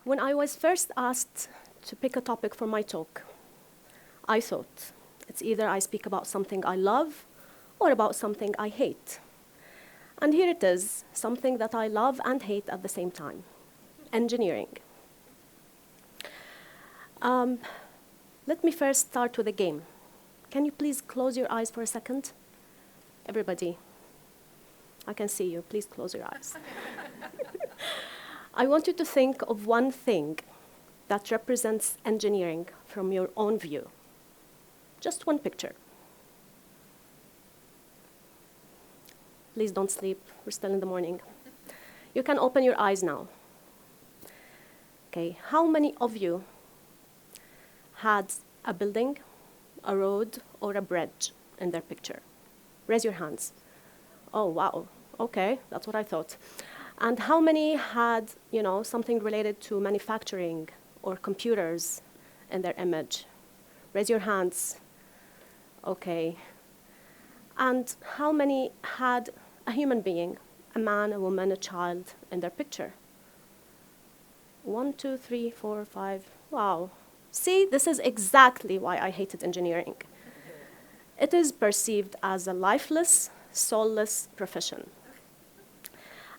When I was first asked to pick a topic for my talk, I thought it's either I speak about something I love or about something I hate. And here it is, something that I love and hate at the same time, engineering. Let me first start with a game. Can you please close your eyes for a second? Everybody, I can see you. Please close your eyes. I want you to think of one thing that represents engineering from your own view. Just one picture. Please don't sleep. We're still in the morning. You can open your eyes now. Okay, how many of you had a building, a road, or a bridge in their picture? Raise your hands. Oh, wow. Okay, that's what I thought. And how many had, something related to manufacturing or computers in their image? Raise your hands. Okay. And how many had a human being, a man, a woman, a child in their picture? 1, 2, 3, 4, 5. Wow. See, this is exactly why I hated engineering. It is perceived as a lifeless, soulless profession.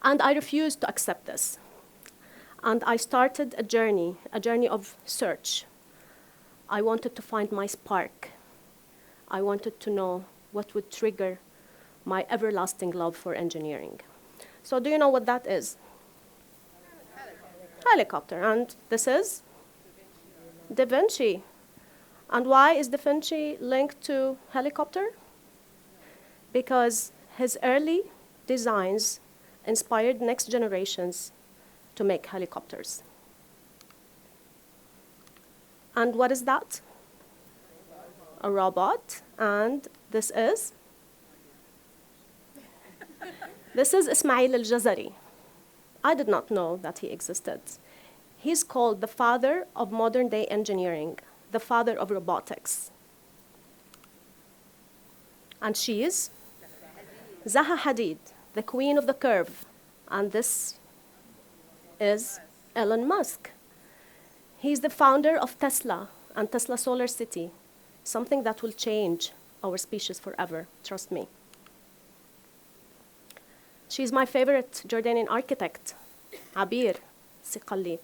And I refused to accept this. And I started a journey of search. I wanted to find my spark. I wanted to know what would trigger my everlasting love for engineering. So do you know what that is? Helicopter. And this is? Da Vinci. And why is Da Vinci linked to helicopter? Because his early designs inspired next generations to make helicopters. And what is that? A robot. And this is? This is Ismail al-Jazari. I did not know that he existed. He's called the father of modern-day engineering, the father of robotics. And she is Zaha Hadid, the queen of the curve. And this is Elon Musk. He's the founder of Tesla and Tesla Solar City, something that will change our species forever, trust me. She's my favorite Jordanian architect, Abir Siqali.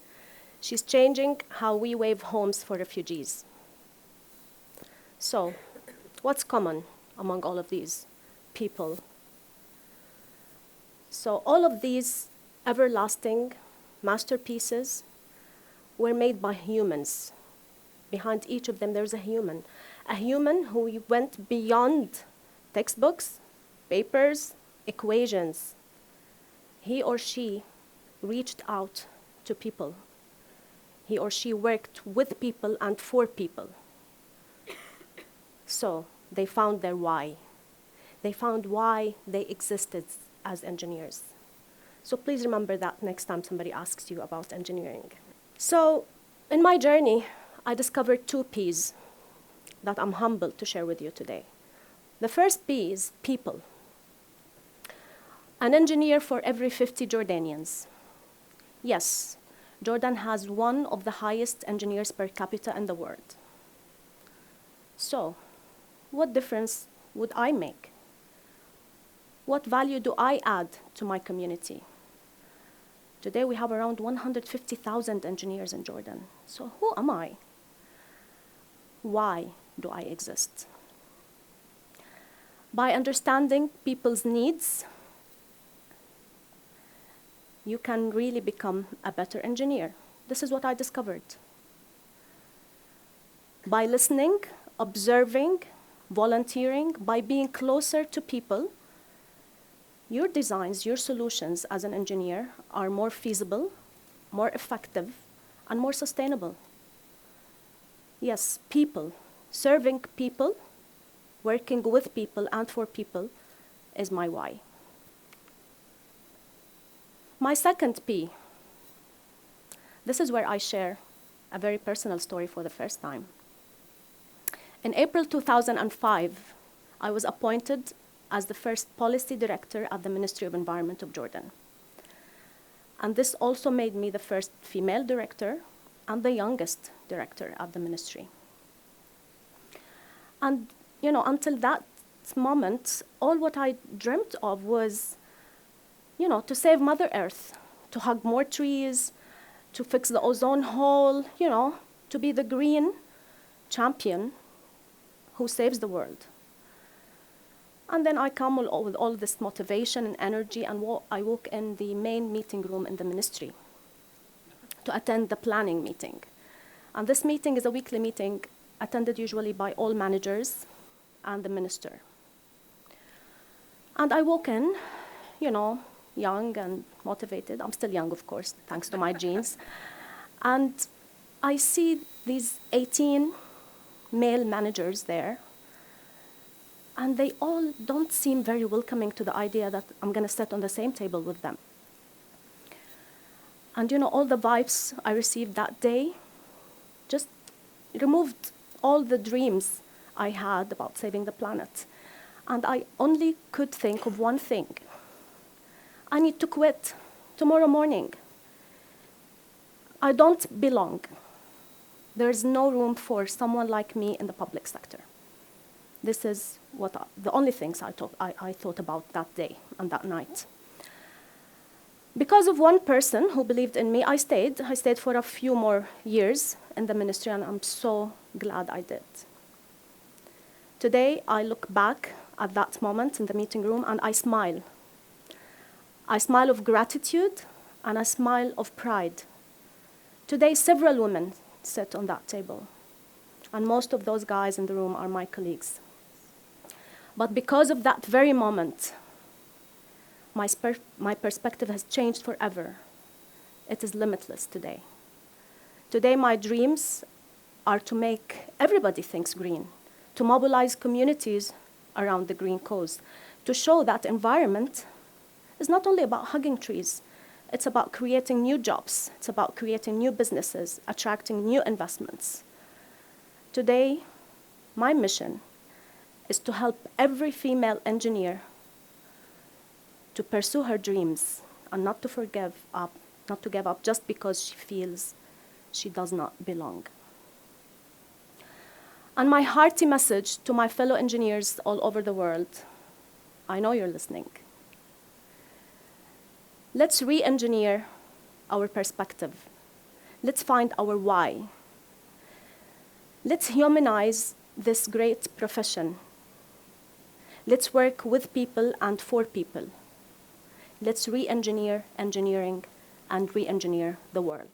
She's changing how we wave homes for refugees. So, what's common among all of these people? So all of these everlasting masterpieces were made by humans. Behind each of them, there's a human who went beyond textbooks, papers, equations. He or she reached out to people. He or she worked with people and for people. So they found their why. They found why they existed as engineers. So please remember that next time somebody asks you about engineering. So in my journey, I discovered 2 P's that I'm humbled to share with you today. The first P is people. An engineer for every 50 Jordanians. Yes, Jordan has one of the highest engineers per capita in the world. So, what difference would I make? What value do I add to my community? Today we have around 150,000 engineers in Jordan. So who am I? Why do I exist? By understanding people's needs, you can really become a better engineer. This is what I discovered. By listening, observing, volunteering, by being closer to people, your designs, your solutions as an engineer are more feasible, more effective, and more sustainable. Yes, people, serving people, working with people and for people is my why. My second P, this is where I share a very personal story for the first time. In April 2005, I was appointed as the first policy director at the Ministry of Environment of Jordan. And this also made me the first female director and the youngest director at the ministry. And, until that moment, all what I dreamt of was, to save Mother Earth, to hug more trees, to fix the ozone hole, to be the green champion who saves the world. And then I come with all this motivation and energy, and I walk in the main meeting room in the ministry to attend the planning meeting. And this meeting is a weekly meeting attended usually by all managers and the minister. And I walk in, young and motivated. I'm still young, of course, thanks to my genes. And I see these 18 male managers there, and they all don't seem very welcoming to the idea that I'm going to sit on the same table with them. And all the vibes I received that day just removed all the dreams I had about saving the planet. And I only could think of one thing. I need to quit tomorrow morning. I don't belong. There is no room for someone like me in the public sector. This is the only things I thought about that day and that night. Because of one person who believed in me, I stayed. I stayed for a few more years in the ministry, and I'm so glad I did. Today, I look back at that moment in the meeting room, and I smile. I smile of gratitude, and I smile of pride. Today, several women sit on that table, and most of those guys in the room are my colleagues. But because of that very moment, my perspective has changed forever. It is limitless today. Today, my dreams are to make everybody think green, to mobilize communities around the green cause, to show that environment is not only about hugging trees, it's about creating new jobs, it's about creating new businesses, attracting new investments. Today, my mission is to help every female engineer to pursue her dreams and not to give up just because she feels she does not belong. And my hearty message to my fellow engineers all over the world, I know you're listening. Let's re-engineer our perspective. Let's find our why. Let's humanize this great profession. Let's work with people and for people. Let's re-engineer engineering and re-engineer the world.